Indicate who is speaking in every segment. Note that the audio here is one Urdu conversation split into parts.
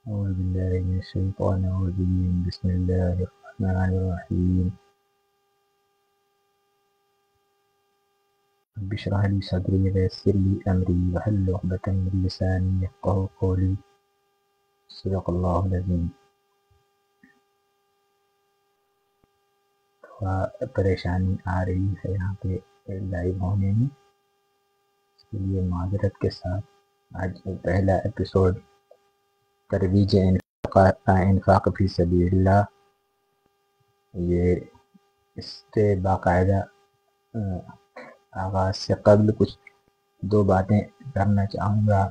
Speaker 1: أعوذ بالله من الشيطان الرجيم بسم الله الرحمن الرحيم رب اشرح لي صدري ويسر لي أمري واحلل عقدة من لساني يفقهوا قولي صدق الله العظيم. تھوڑا پریشانی آ رہی ہے یہاں پہ لائیو ہونے میں، اس کے لیے معذرت کے ساتھ آج پہلا ایپیسوڈ ترویج انفاق فی سبیل اللہ، یہ اس سے باقاعدہ آغاز سے قبل کچھ دو باتیں کرنا چاہوں گا.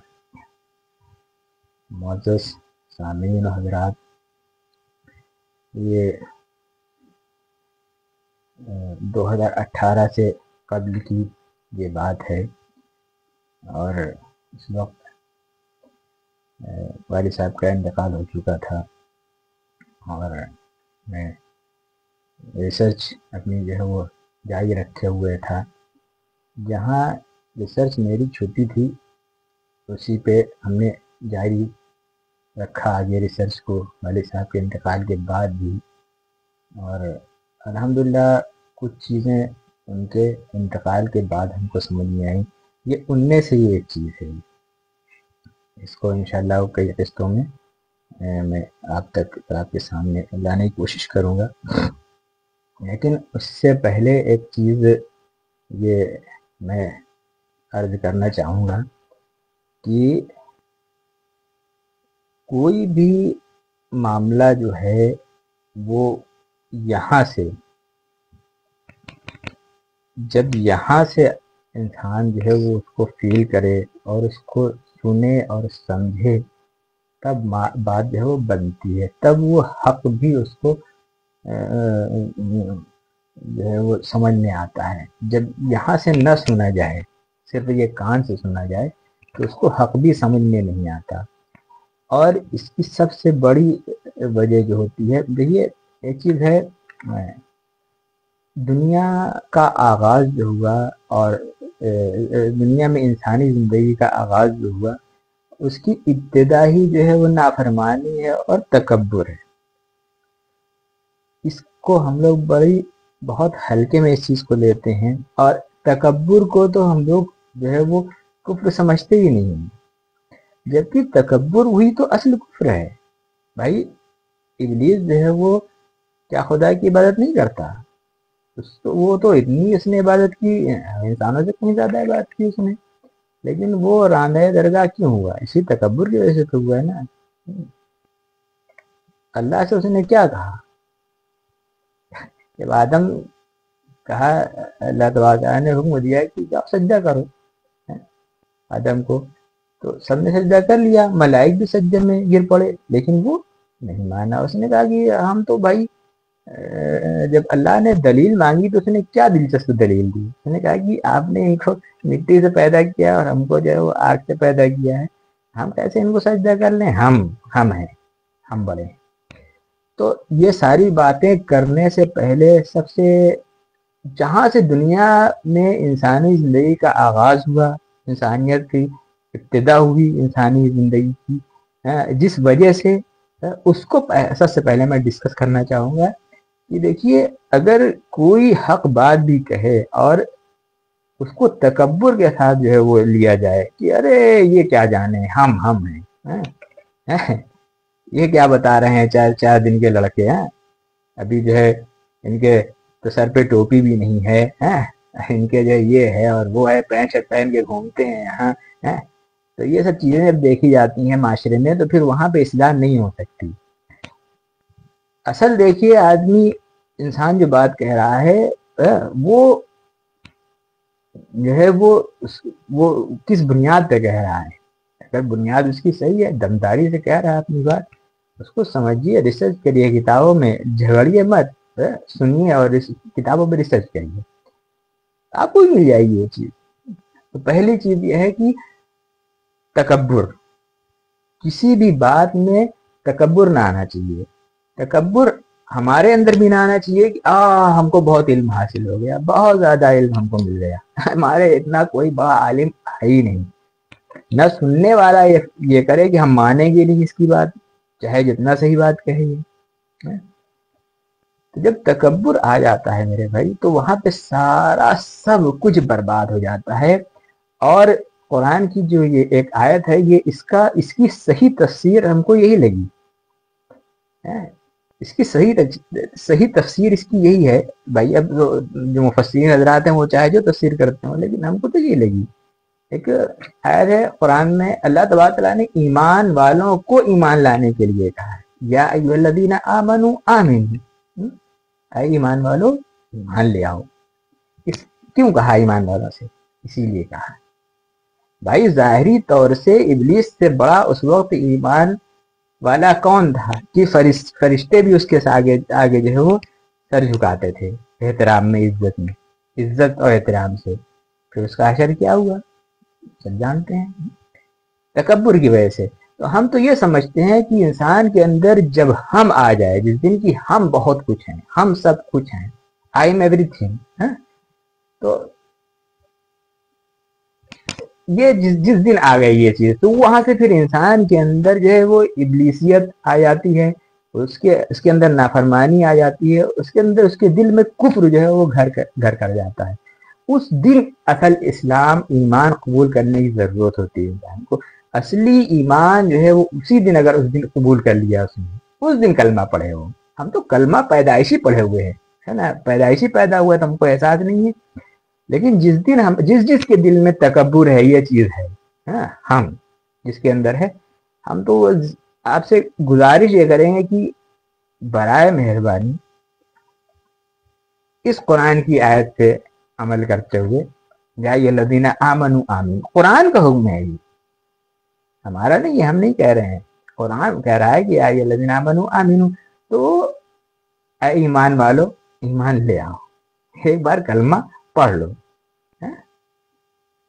Speaker 1: معزز سامعین و حضرات، یہ 2018 سے قبل کی یہ بات ہے، اور اس وقت والد صاحب کا انتقال ہو چکا تھا، اور میں ریسرچ اپنی جو ہے وہ جاری رکھے ہوئے تھا. جہاں ریسرچ میری چھٹی تھی اسی پہ ہم نے جاری رکھا آگے ریسرچ کو والد صاحب کے انتقال کے بعد بھی، اور الحمدللہ کچھ چیزیں ان کے انتقال کے بعد ہم کو سمجھ میں آئیں. یہ ان میں سے یہ ایک چیز ہے، اس کو انشاءاللہ کئی قسطوں میں میں آپ تک آپ کے سامنے لانے کی کوشش کروں گا. لیکن اس سے پہلے ایک چیز یہ میں عرض کرنا چاہوں گا کہ کوئی بھی معاملہ جو ہے وہ یہاں سے جب یہاں سے انسان جو ہے وہ اس کو فیل کرے اور اس کو سنے اور سمجھے، تب بات جو ہے وہ بنتی ہے، تب وہ حق بھی اس کو جو ہے وہ سمجھ میں آتا ہے. جب یہاں سے نہ سنا جائے، صرف یہ کان سے سنا جائے، تو اس کو حق بھی سمجھ میں نہیں آتا. اور اس کی سب سے بڑی وجہ جو ہوتی ہے، دیکھیے ایک چیز ہے، دنیا کا آغاز جو ہوا اور دنیا میں انسانی زندگی کا آغاز جو ہوا، اس کی ابتدا ہی جو ہے وہ نافرمانی ہے اور تکبر ہے. اس کو ہم لوگ بہت ہلکے میں اس چیز کو لیتے ہیں، اور تکبر کو تو ہم لوگ جو ہے وہ کفر سمجھتے ہی نہیں ہیں، جبکہ تکبر ہوئی تو اصل کفر ہے. بھائی ابلیس جو ہے وہ کیا خدا کی عبادت نہیں کرتا؟ وہ تو اتنی اس نے عبادت کی، انسانوں سے کتنی زیادہ عبادت کی اس نے، لیکن وہ راندہ درگاہ کیوں ہوا؟ اسی تکبر کی وجہ سے تو ہوا ہے نا. اللہ سے اس نے کیا کہا؟ جب آدم کہا، اللہ تبارک نے حکم دیا کہ جاؤ سجدہ کرو آدم کو، تو سب نے سجدہ کر لیا، ملائک بھی سجدے میں گر پڑے، لیکن وہ نہیں مانا. اس نے کہا کہ ہم تو بھائی، جب اللہ نے دلیل مانگی تو اس نے کیا دلچسپ دلیل دی؟ اس نے کہا کہ آپ نے ان کو مٹی سے پیدا کیا اور ہم کو جو ہے وہ آگ سے پیدا کیا ہے، ہم کیسے ان کو سجدہ کر لیں؟ ہم ہیں، ہم بڑے ہیں. تو یہ ساری باتیں کرنے سے پہلے سب سے جہاں سے دنیا میں انسانی زندگی کا آغاز ہوا، انسانیت کی ابتدا ہوئی انسانی زندگی کی، جس وجہ سے اس کو سب سے پہلے میں ڈسکس کرنا چاہوں گا کہ دیکھیے، اگر کوئی حق بات بھی کہے اور اس کو تکبر کے ساتھ جو ہے وہ لیا جائے کہ ارے یہ کیا جانے، ہم ہیں، یہ کیا بتا رہے ہیں، 4 دن کے لڑکے ہیں، ابھی جو ہے ان کے تو سر پہ ٹوپی بھی نہیں ہے، ان کے جو یہ ہے اور وہ ہے، پینٹ شرٹ پہن کے گھومتے ہیں یہاں. تو یہ سب چیزیں جب دیکھی جاتی ہیں معاشرے میں تو پھر وہاں پہ اصلاح نہیں ہو سکتی. اصل دیکھیے، آدمی انسان جو بات کہہ رہا ہے وہ جو ہے وہ کس بنیاد پہ کہہ رہا ہے. اگر بنیاد اس کی صحیح ہے، دمداری سے کہہ رہا ہے اپنی بات، اس کو سمجھیے، ریسرچ کریے، کتابوں میں جھگڑیے مت، سنیے اور کتابوں میں ریسرچ کریے، آپ کو مل جائے گی یہ چیز. تو پہلی چیز یہ ہے کہ تکبر، کسی بھی بات میں تکبر نہ آنا چاہیے. تکبر ہمارے اندر بھی نہ آنا چاہیے کہ ہم کو بہت علم حاصل ہو گیا، بہت زیادہ علم ہم کو مل گیا، ہمارے اتنا کوئی بڑا عالم ہے ہی نہیں. نہ سننے والا یہ کرے کہ ہم مانیں گے نہیں اس کی بات، چاہے جتنا صحیح بات کہے یہ. تو جب تکبر آ جاتا ہے میرے بھائی تو وہاں پہ سارا سب کچھ برباد ہو جاتا ہے. اور قرآن کی جو یہ ایک آیت ہے یہ اس کی صحیح تفسیر ہم کو یہی لگی. اس کی صحیح تفسیر اس کی یہی ہے بھائی. اب جو مفسرین حضرات ہیں وہ چاہے جو تفسیر کرتے ہوں لیکن ہم کو تو یہ لگی. ایک آیت ہے قرآن میں اللہ تبارک تعالیٰ نے ایمان والوں کو ایمان لانے کے لیے کہا ہے یا ایھا الذین آمنوا آمنوا. اے ایمان والو ایمان لے آؤ. کیوں کہا ایمان والوں سے؟ اسی لیے کہا بھائی ظاہری طور سے ابلیس سے بڑا اس وقت ایمان والا کون تھا کہ فرشتے بھی اس کے آگے جو ہے وہ سر جھکاتے تھے احترام میں، عزت اور احترام سے. پھر اس کا حشر کیا ہوا سب جانتے ہیں، تکبر کی وجہ سے. تو ہم تو یہ سمجھتے ہیں کہ انسان کے اندر جب ہم آ جائے، جس دن کی ہم بہت کچھ ہیں، ہم سب کچھ ہیں، آئی ایم ایوری تھنگ، تو یہ جس دن آ گئی یہ چیز تو وہاں سے پھر انسان کے اندر جو ہے وہ ابلیسیت آ جاتی ہے، اس کے اندر نافرمانی آ جاتی ہے، اس کے اندر اس کے دل میں کفر جو ہے وہ گھر کر جاتا ہے. اس دن اصل اسلام ایمان قبول کرنے کی ضرورت ہوتی ہے انسان کو. اصلی ایمان جو ہے وہ اسی دن اگر اس دن قبول کر لیا اس نے، اس دن کلمہ پڑھے ہو. ہم تو کلمہ پیدائشی پڑھے ہوئے ہیں، ہے نا، پیدائشی پیدا ہوا ہے تو ہم کو احساس نہیں ہے. لیکن جس دن ہم جس کے دل میں تکبر ہے، یہ چیز ہے ہم جس کے اندر ہے، ہم تو آپ سے گزارش یہ کریں گے کہ برائے مہربانی اس قرآن کی آیت پہ عمل کرتے ہوئے یا ایھا الذین آمنوا آمنوا، قرآن کا حکم ہے یہ، ہمارا نہیں ہے، ہم نہیں کہہ رہے ہیں. قرآن کہہ رہا ہے کہ یا ایھا الذین آمنوا آمنوا، تو اے ایمان والو ایمان لے آؤ، ایک بار کلمہ پڑھ لو.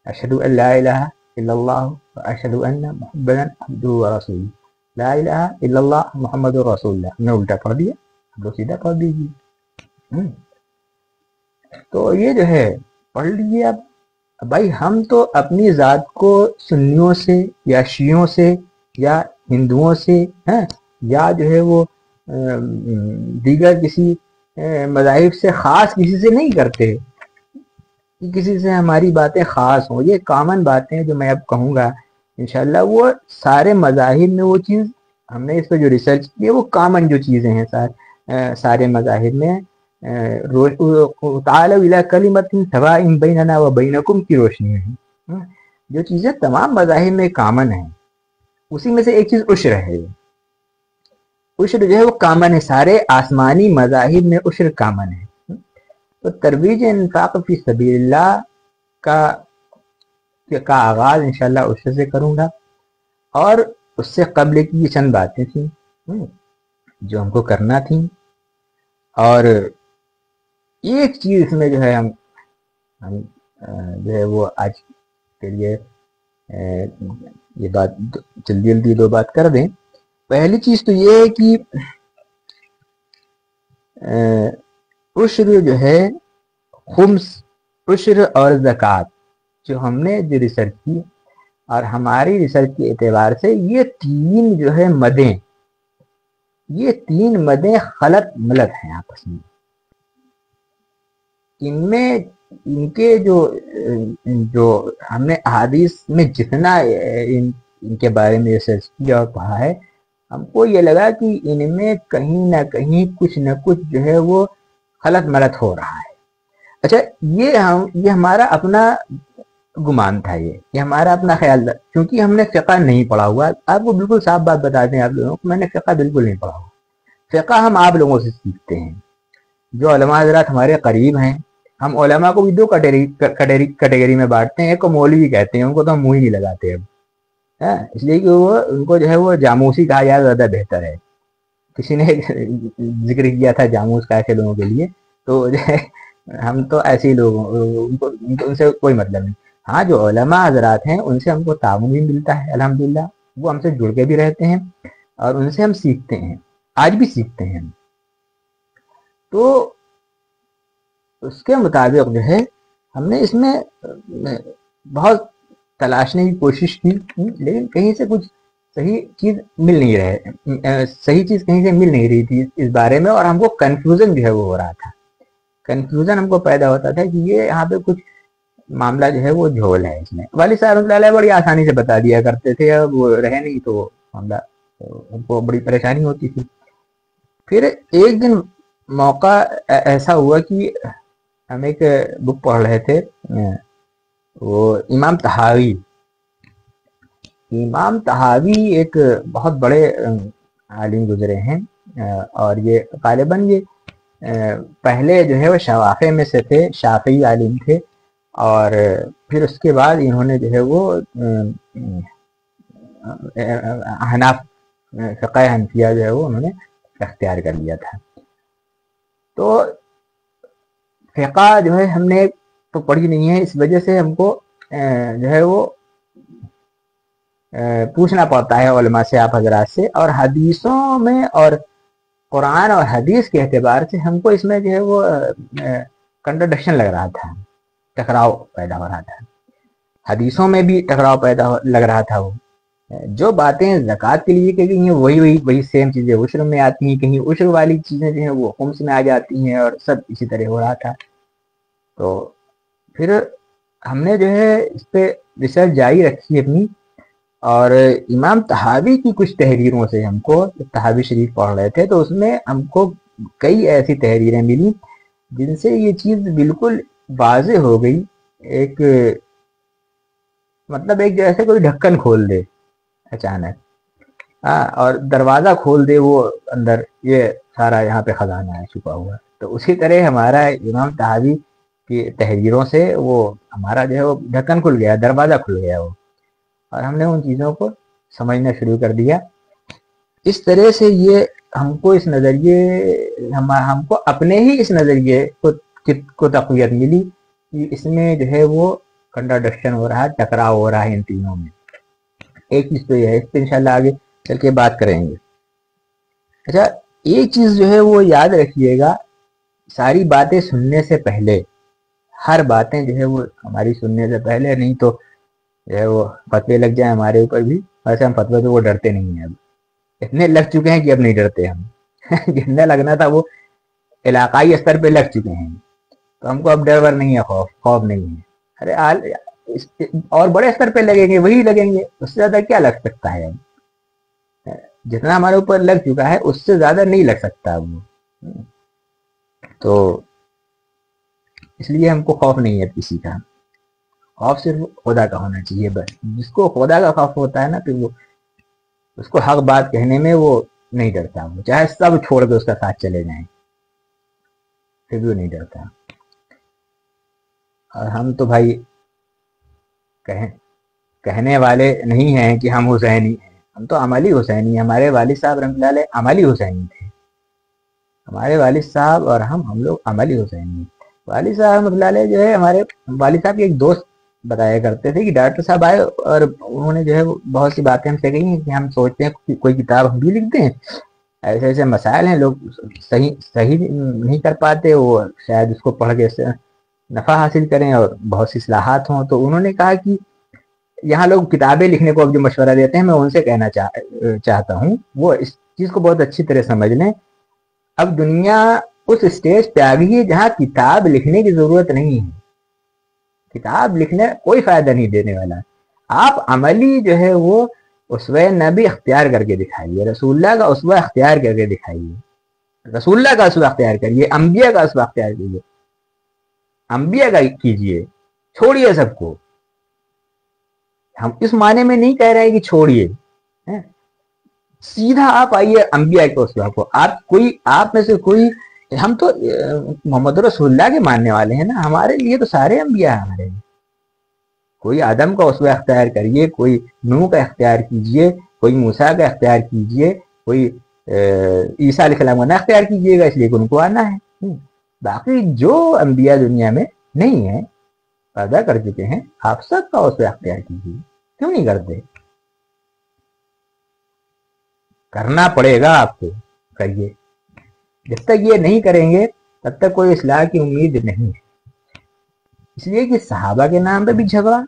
Speaker 1: اشہد ان لا الہ الا اللہ واشہد ان محمدا عبدہ ورسولہ. لا الہ الا اللہ محمد رسول اللہ، ہم نے الٹا پڑھ دیا، ہم لوگ سیدھا پڑھ دیجیے. تو یہ جو ہے پڑھ لیجیے آپ. بھائی ہم تو اپنی ذات کو سنیوں سے یا شیعوں سے یا ہندوؤں سے یا جو ہے وہ دیگر کسی مذاہب سے خاص کسی سے نہیں کرتے کہ کسی سے ہماری باتیں خاص ہوں. یہ کامن باتیں جو میں اب کہوں گا انشاءاللہ وہ سارے مذاہب میں وہ چیز ہم نے اس پہ جو ریسرچ کی ہے وہ کامن جو چیزیں ہیں سارے مذاہب میں. تعالوا الی کلمۃ سواء بیننا وبینکم کی روشنی ہے. جو چیزیں تمام مذاہب میں کامن ہیں اسی میں سے ایک چیز عشر ہے. عشر جو ہے وہ کامن ہے، سارے آسمانی مذاہب میں عشر کامن ہے. تو ترویج انفاق فی سبیل اللہ کا آغاز انشاءاللہ عشر سے کروں گا. اور اس سے قبل کی یہ چند باتیں تھیں جو ہم کو کرنا تھیں. اور ایک چیز اس میں جو ہے ہم جو ہے وہ آج کے لیے یہ بات جلدی دو بات کر دیں. پہلی چیز تو یہ ہے کہ عشر جو ہے خمس، عشر اور زکوٰۃ جو ہم نے جو ریسرچ کی اور ہماری ریسرچ کے اعتبار سے یہ تین جو ہے مدیں، یہ تین مدیں خلط ملط ہیں آپس میں. ان کے جو ہم نے احادیث میں جتنا ان کے بارے میں ریسرچ کیا اور پڑھا ہے، ہم کو یہ لگا کہ ان میں کہیں نہ کہیں کچھ نہ کچھ جو ہے وہ خلط ملط ہو رہا ہے. اچھا یہ ہمارا اپنا گمان تھا، یہ ہمارا اپنا خیال تھا کیونکہ ہم نے فقہ نہیں پڑھا ہوا. آپ کو بالکل صاف بات بتا دیں آپ لوگوں کو، میں نے فقہ بالکل نہیں پڑھا ہوا. فقہ ہم آپ لوگوں سے سیکھتے ہیں جو علماء حضرات ہمارے قریب ہیں. ہم علماء کو بھی دو کیٹیگری میں بانٹتے ہیں. ایک کو مولوی کہتے ہیں، ان کو تو ہم منہ ہی نہیں لگاتے اب، اس لیے کہ ان کو جو ہے وہ جاموسی کہا جائے زیادہ بہتر ہے. کسی نے ذکر کیا تھا جاموس کا ایسے لوگوں کے لیے، تو جو ہے ہم تو ایسے ہی لوگ ان سے کوئی مطلب نہیں. ہاں جو علماء حضرات ہیں ان سے ہم کو تعاون بھی ملتا ہے الحمدللہ، وہ ہم سے جڑ کے بھی رہتے ہیں اور ان سے ہم سیکھتے ہیں، آج بھی سیکھتے ہیں. تو اس کے مطابق جو ہے ہم نے اس میں بہت تلاشنے کی کوشش کی لیکن کہیں سے کچھ صحیح چیز مل نہیں رہے، صحیح چیز کہیں سے مل نہیں رہی تھی اس بارے میں، اور ہم کو کنفیوژن جو ہے وہ ہو رہا تھا، کنفیوژن ہم کو پیدا ہوتا تھا کہ یہ یہاں پہ کچھ معاملہ جو ہے وہ جھول ہے اس میں۔ والد صاحب رحمۃ اللہ علیہ بڑی آسانی سے بتا دیا کرتے تھے، اب وہ رہے نہیں تو معاملہ ہم کو بڑی پریشانی ہوتی تھی۔ پھر ایک دن موقع ایسا ہوا کہ ہم ایک بک پڑھ رہے تھے، وہ امام طحاوی، امام طحاوی ایک بہت بڑے عالم گزرے ہیں، اور یہ غالباً یہ پہلے جو ہے وہ شوافع میں سے تھے، شافعی عالم تھے، اور پھر اس کے بعد انہوں نے جو ہے وہ حناف فقہ حنفیہ جو ہے وہ انہوں نے اختیار کر لیا تھا۔ تو فقہ جو ہے ہم نے تو پڑھی نہیں ہے، اس وجہ سے ہم کو جو ہے وہ پوچھنا پڑتا ہے علماء سے، آپ حضرات سے، اور حدیثوں میں اور قرآن اور حدیث کے اعتبار سے ہم کو اس میں جو ہے وہ کنٹرڈکشن لگ رہا تھا، ٹکراؤ پیدا ہو رہا تھا، حدیثوں میں بھی ٹکراؤ پیدا لگ رہا تھا۔ وہ جو باتیں زکوٰۃ کے لیے کہ گئی ہیں وہی سیم چیزیں عشر میں آتی ہیں، کہیں عشر والی چیزیں جو ہیں وہ خمس میں آ جاتی ہیں، اور سب اسی طرح ہو رہا تھا۔ تو پھر ہم نے جو ہے اس پہ ریسرچ جاری رکھی اپنی، اور امام طحاوی کی کچھ تحریروں سے ہم کو، طحاوی شریف پڑھ رہے تھے تو اس میں ہم کو کئی ایسی تحریریں ملی جن سے یہ چیز بالکل واضح ہو گئی، ایک مطلب ایک جیسے کوئی ڈھکن کھول دے اچانک، اور دروازہ کھول دے وہ اندر، یہ سارا یہاں پہ خزانہ ہے چھپا ہوا۔ تو اسی طرح ہمارا امام طحاوی کی تحریروں سے وہ ہمارا جو ہے وہ ڈھکن کھل گیا، دروازہ کھل گیا وہ، اور ہم نے ان چیزوں کو سمجھنا شروع کر دیا۔ اس طرح سے یہ ہم کو اس نظریے، ہم کو اپنے ہی اس نظریے کو تقویت ملی کہ اس میں جو ہے وہ کنٹراڈکشن ہو رہا ہے، ٹکراؤ ہو رہا ہے ان تینوں میں۔ ایک چیز تو یہ ہے، اس پہ انشاءاللہ آگے چل کے بات کریں گے۔ اچھا، ایک چیز جو ہے وہ یاد رکھیے گا، ساری باتیں سننے سے پہلے، ہر باتیں جو ہے وہ ہماری سننے سے پہلے، نہیں تو جو ہے وہ فتوے لگ جائیں ہمارے اوپر بھی، ویسے ہم فتوے تو وہ ڈرتے نہیں ہیں، اب اتنے لگ چکے ہیں کہ اب نہیں ڈرتے ہم جتنا لگنا تھا وہ علاقائی استر پہ لگ چکے ہیں، تو ہم کو اب ڈر ور نہیں ہے، خوف نہیں ہے۔ ارے اور بڑے استر پہ لگیں گے، وہی لگیں گے، اس سے زیادہ کیا لگ سکتا ہے؟ جتنا ہمارے اوپر لگ چکا ہے اس سے زیادہ نہیں لگ سکتا وہ، تو اس لیے ہم کو خوف نہیں ہے کسی کا، خوف صرف خدا کا ہونا چاہیے بس۔ جس کو خدا کا خوف ہوتا ہے نا، پھر وہ اس کو حق بات کہنے میں وہ نہیں ڈرتا، وہ چاہے سب چھوڑ کے اس کا ساتھ چلے جائیں، پھر بھی وہ نہیں ڈرتا۔ اور ہم تو بھائی کہنے والے نہیں ہیں کہ ہم حسینی ہیں، ہم تو عملی حسینی ہیں۔ ہمارے والد صاحب رحمۃ اللہ علیہ عملی حسینی تھے، ہمارے والد صاحب اور ہم لوگ عملی حسینی ہیں۔ والد صاحب رحمۃ اللہ علیہ جو ہے، ہمارے والد صاحب کے ایک دوست بتایا کرتے تھے کہ ڈاکٹر صاحب آئے اور انہوں نے جو ہے بہت سی باتیں ہم سے کہی ہیں کہ ہم سوچتے ہیں کہ کوئی کتاب ہم بھی لکھتے ہیں، ایسے ایسے مسائل ہیں، لوگ صحیح نہیں کر پاتے، وہ شاید اس کو پڑھ کے نفع حاصل کریں اور بہت سی اصلاحات ہوں۔ تو انہوں نے کہا کہ یہاں لوگ کتابیں لکھنے کو اب جو مشورہ دیتے ہیں، میں ان سے کہنا چاہتا ہوں وہ اس چیز کو بہت اچھی طرح سمجھ لیں۔ اب دنیا اس اسٹیج پہ آ گئی ہے جہاں کتاب لکھنے کی ضرورت نہیں ہے، کتاب لکھنے کوئی فائدہ نہیں دینے والا، آپ عملی جو ہے وہ اسوہ نبی اختیار کر کے دکھائیے، رسول اللہ کا اسوہ اختیار کر کے دکھائیے، رسول اللہ کا اسوہ اختیار کریے، انبیاء کا اسوہ اختیار کیجیے، انبیاء کا کیجیے، چھوڑیے سب کو۔ ہم اس معنی میں نہیں کہہ رہے ہیں کہ چھوڑیے، سیدھا آپ آئیے انبیاء کے اسوہ کو، آپ میں سے کوئی، ہم تو محمد رسول اللہ کے ماننے والے ہیں نا، ہمارے لیے تو سارے انبیاء ہیں ہمارے لیے۔ کوئی آدم کا اسوہ اختیار کریے، کوئی نوح کا اختیار کیجیے، کوئی موسیٰ کا اختیار کیجیے، کوئی عیسیٰ علیہ السلام کا نہ اختیار کیجیے گا، اس لیے کہ ان کو آنا ہے۔ باقی جو انبیاء دنیا میں نہیں ہیں، پیدا کر چکے ہیں، آپ سب کا اسوہ اختیار کیجیے، کیوں نہیں کرتے؟ کرنا پڑے گا آپ کو، کریے۔ جب تک یہ نہیں کریں گے تب تک کوئی اصلاح کی امید نہیں ہے۔ اس لیے کہ صحابہ کے نام پہ بھی جھگڑا،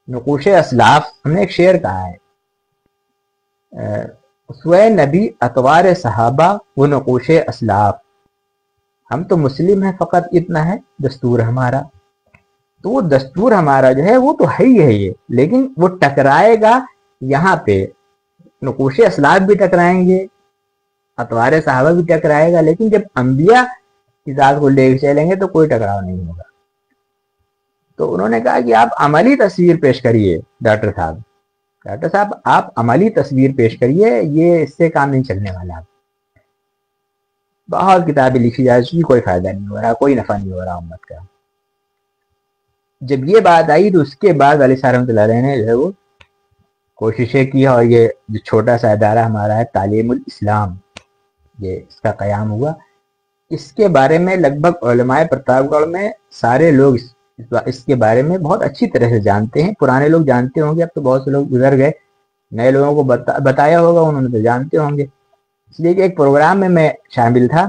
Speaker 1: نقوش اسلاف، ہم نے ایک شعر کہا ہے اسوہ نبی، اطوار صحابہ و نقوش اسلاف. ہم تو مسلم ہیں، فقط اتنا ہے دستور ہمارا. تو وہ دستور ہمارا جو ہے وہ تو ہے ہی ہے یہ، لیکن وہ ٹکرائے گا یہاں پہ. نقوش اسلاف بھی ٹکرائیں گے، اطوار صحابہ بھی ٹکرائے گا، لیکن جب انبیاء کی ذات کو لے کے چلیں گے تو کوئی ٹکراؤ نہیں ہوگا. تو انہوں نے کہا کہ آپ عملی تصویر پیش کریے ڈاکٹر صاحب آپ عملی تصویر پیش کریے، یہ اس سے کام نہیں چلنے والا. بہت کتابیں لکھی جا چکی، کوئی فائدہ نہیں ہو رہا، کوئی نفع نہیں ہو رہا امت کا. جب یہ بات آئی تو اس کے بعد علی صاحب رحمۃ اللہ علیہ نے جو ہے وہ کوششیں کی، اور یہ جو چھوٹا سا ادارہ ہمارا ہے تعلیم الاسلام، یہ اس کا قیام ہوا. اس کے بارے میں لگ بھگ علماء پرتاپ گڑھ میں سارے لوگ اس کے بارے میں بہت اچھی طرح سے جانتے ہیں. پرانے لوگ جانتے ہوں گے، اب تو بہت سے لوگ گزر گئے، نئے لوگوں کو بتایا ہوگا، انہوں نے تو جانتے ہوں گے. اس لیے کہ ایک پروگرام میں شامل تھا،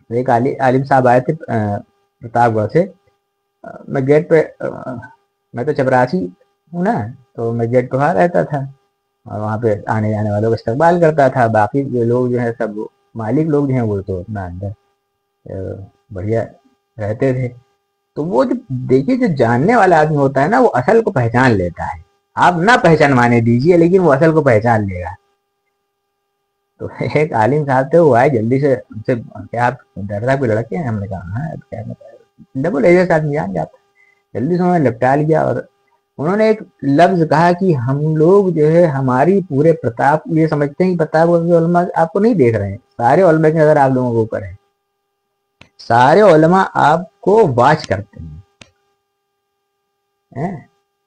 Speaker 1: ایک عالم صاحب آئے تھے پرتاپ گڑھ سے. میں گیٹ پہ، میں تو چپراسی ہوں نا، تو میں گیٹ پہ وہاں رہتا تھا اور وہاں پہ آنے جانے والوں کا استقبال کرتا تھا. باقی جو لوگ جو ہیں سب مالک لوگ جو ہیں وہ تو اپنا اندر بڑھیا رہتے تھے. تو وہ جو دیکھیے جو جاننے والا آدمی ہوتا ہے نا، وہ اصل کو پہچان لیتا ہے. آپ نہ پہچانوانے دیجئے، لیکن وہ اصل کو پہچان لے گا. تو ایک عالم صاحب تھے، وہ آئے جلدی سے ہم سے، کیا آپ ڈاکٹر صاحب کے لڑکے ہیں؟ ہم نے کہا ہاں. ڈبل ایجنٹ آدمی جان جاتا. جلدی سے انہوں نے لپٹا لیا اور انہوں نے ایک لفظ کہا کہ ہم لوگ جو ہے ہماری پورے پرتاپ، یہ سمجھتے ہیں کہ پرتاپ علماء آپ کو نہیں دیکھ رہے ہیں، سارے علماء کی نظر آپ لوگوں کے اوپر ہے، سارے علماء آپ کو واچ کرتے ہیں.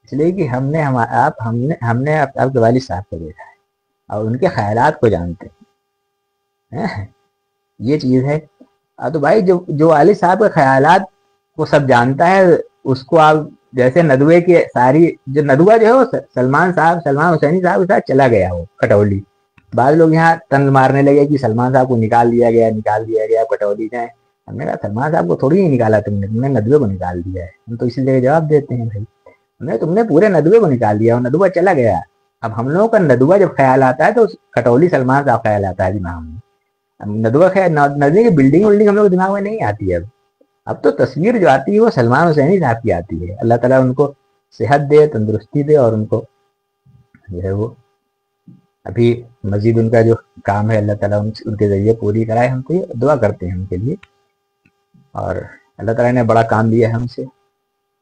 Speaker 1: اس لیے کہ ہم نے آپ کے والد صاحب کو دیکھا ہے اور ان کے خیالات کو جانتے ہیں. یہ چیز ہے. تو بھائی جو والد صاحب کے خیالات کو سب جانتا ہے، اس کو آپ جیسے ندوے کی ساری، جو ندوہ جو ہے وہ سلمان حسینی صاحب کے ساتھ چلا گیا وہ کٹولی. بعض لوگ یہاں طنز مارنے لگے کہ سلمان صاحب کو نکال دیا گیا کٹولی جائیں. ہم نے کہا سلمان صاحب کو تھوڑی نہیں نکالا تم نے ندوے کو نکال دیا ہے. ہم تو اسی جگہ جواب دیتے ہیں بھائی تم نے پورے ندوے کو نکال دیا اور ندوہ چلا گیا. اب ہم لوگوں کا ندوہ جب خیال آتا ہے تو کٹولی سلمان صاحب خیال آتا ہے دماغ میں. ندوہ ندوے کی بلڈنگ ہم لوگ دماغ میں نہیں آتی ہے. اب تو تصویر جو آتی ہے وہ سلمان حسینی صاحب کی آتی ہے. اللہ تعالیٰ ان کو صحت دے، تندرستی دے، اور ان کو جو ہے وہ ابھی مزید ان کا جو کام ہے اللہ تعالیٰ ان کے ذریعے پوری کرائے. ہم کو یہ دعا کرتے ہیں ان کے لیے، اور اللہ تعالیٰ نے بڑا کام دیا ہے ہم سے،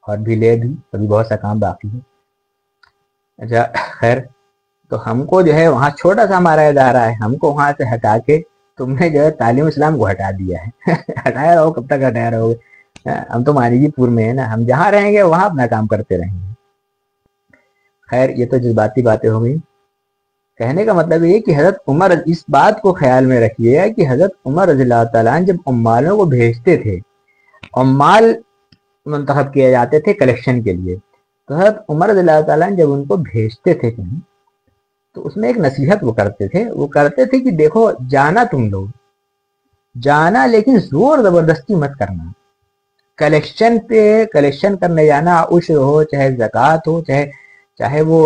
Speaker 1: اور بھی لے بھی ابھی بہت سا کام باقی ہے. اچھا خیر، تو ہم کو جو ہے وہاں چھوٹا سا ہمارا ادارہ ہے، ہم کو وہاں سے ہٹا کے تم نے جو ہے تعلیم اسلام کو ہٹا دیا ہے. ہٹایا رہو، کب تک ہٹایا رہو گے؟ ہم تو مانیجی پور میں ہے نا، ہم جہاں رہیں گے وہاں اپنا کام کرتے رہیں گے. خیر یہ تو جذباتی باتیں ہو گئی. کہنے کا مطلب یہ کہ حضرت عمر، اس بات کو خیال میں رکھیے کہ حضرت عمر رضی اللہ تعالیٰ عنہ جب عمالوں کو بھیجتے تھے، عمال منتخب کیے جاتے تھے کلیکشن کے لیے، تو حضرت عمر رضی اللہ تعالیٰ عنہ جب ان کو بھیجتے تھے کہیں، تو اس میں ایک نصیحت وہ کرتے تھے کہ دیکھو جانا تم لوگ جانا، لیکن زور زبردستی مت کرنا. کلیکشن کرنے جانا، عشر ہو چاہے زکوٰۃ ہو چاہے وہ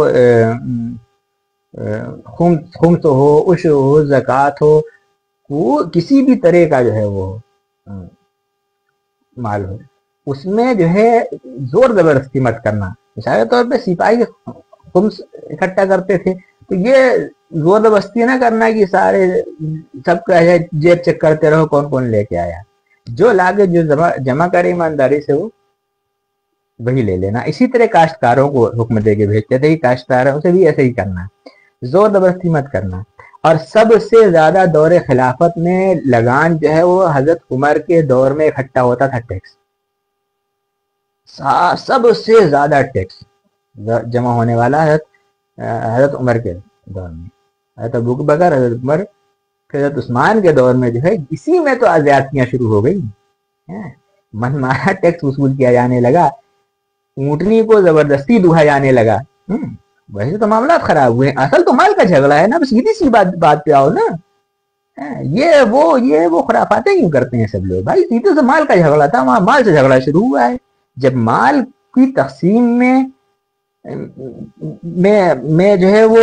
Speaker 1: خمس ہو، عشر ہو، زکوٰۃ ہو، وہ کسی بھی طرح کا جو ہے وہ مال ہو، اس میں جو ہے زور زبردستی مت کرنا. مثال طور پہ سپاہی خمس اکٹھا کرتے تھے، تو یہ زور زبردستی نہ کرنا کہ سارے سب کا ہے جیب چیک کرتے رہو کون کون لے کے آیا. جو لاگے جو جمع کرے ایمانداری سے وہ وہی لے لینا. اسی طرح کاشتکاروں کو حکم دے کے بھیجتے تھے کہ کاشتکاروں سے بھی ایسے ہی کرنا، زور زبردستی مت کرنا. اور سب سے زیادہ دور خلافت میں لگان جو ہے وہ حضرت عمر کے دور میں اکٹھا ہوتا تھا. ٹیکس سب سے زیادہ ٹیکس جمع ہونے والا حضرت عمر کے دور میں. حضرت ابو بکر، حضرت عمر، حضرت عثمان کے دور میں جو ہے اسی میں تو زیادتیاں شروع ہو گئی. من مارا ٹیکس وصول کیا جانے لگا، اونٹنی کو زبردستی دوہا جانے لگا. ویسے تو معاملات خراب ہوئے، اصل تو مال کا جھگڑا ہے نا. بس سیدھی سی بات پہ آؤ نا. یہ وہ خرافاتیں کیوں کرتے ہیں سب لوگ؟ بھائی سیدھے سے مال کا جھگڑا تھا، وہاں مال سے جھگڑا شروع ہوا ہے. جب مال کی تقسیم میں جو ہے وہ